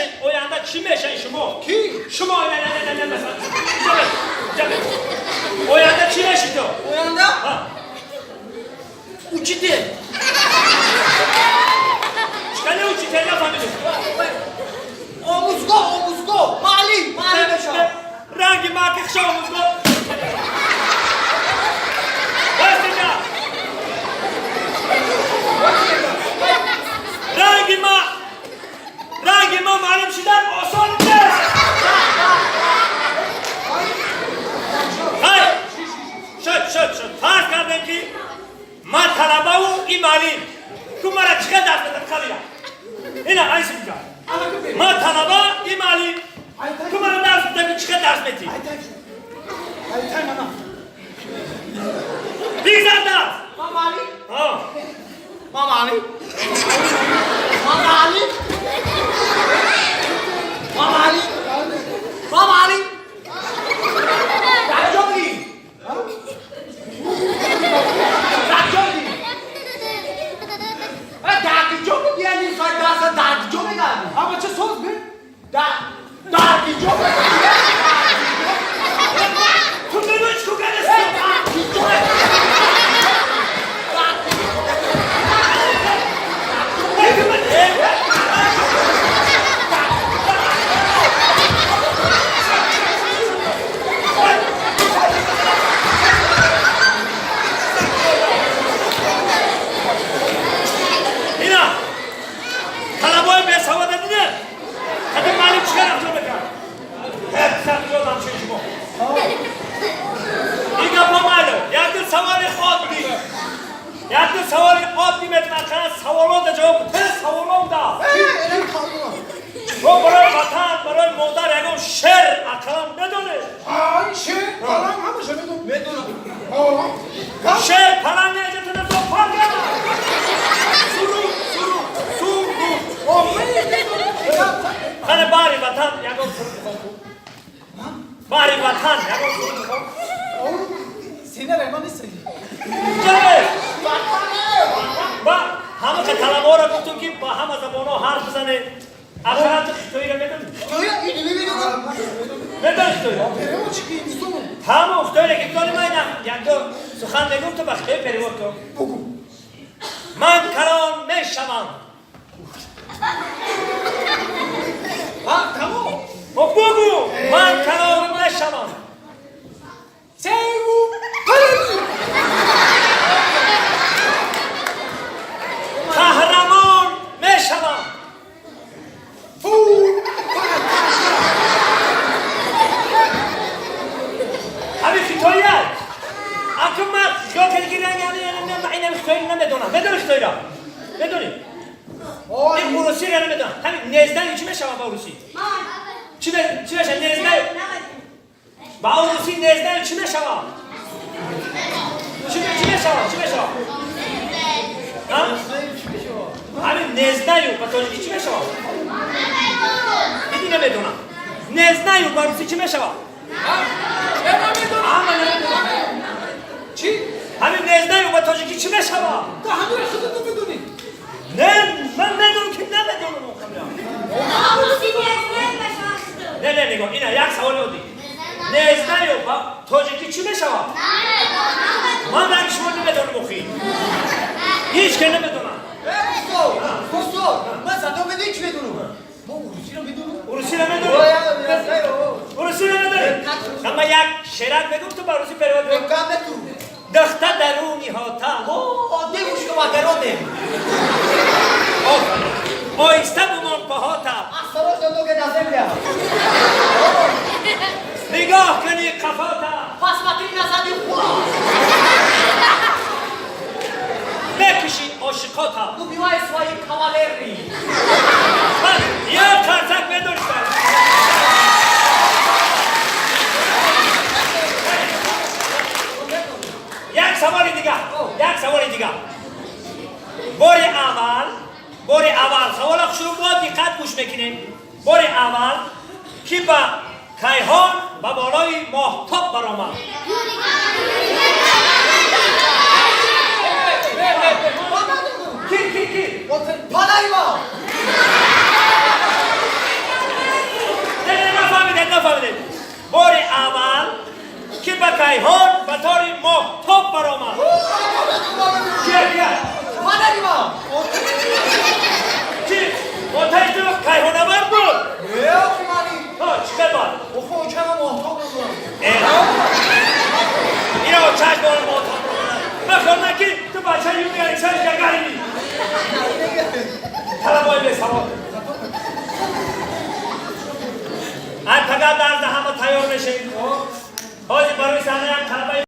بشین اوینده چی میشن شما؟ کی؟ شما نه مثلا جبه اوینده چی میشی تو؟ اوینده؟ ها اوچیته چکنه اوچیته نفهمیدم آموزگاه معلی بشم رنگی مکش آموزگاه بس اینجا رنگی ما معلوم شدن آسان نیست های شد فرض کردن که من طلبه و این معلم تو مرا چقدر درس بدن خلیه اینا ایسی بجا من طلبه این معلم تو مرا درس بدن که چقدر درس بدی بیزن درس ماما علی کیهان و تاری ماهتاب برآمد. بیا مادر ایمان چی؟ منتج تو کیهان آورد بود؟ مالی ها چیکار باید؟ بخور کم محتاب رو کنم اینا چشم بار ماهتاب رو کنن بخور نکی تو بچه یون بیاری چشم گگری طلبای به سواد انتقاد در همه تیار بشین حاجی برای صحنه هم طلبای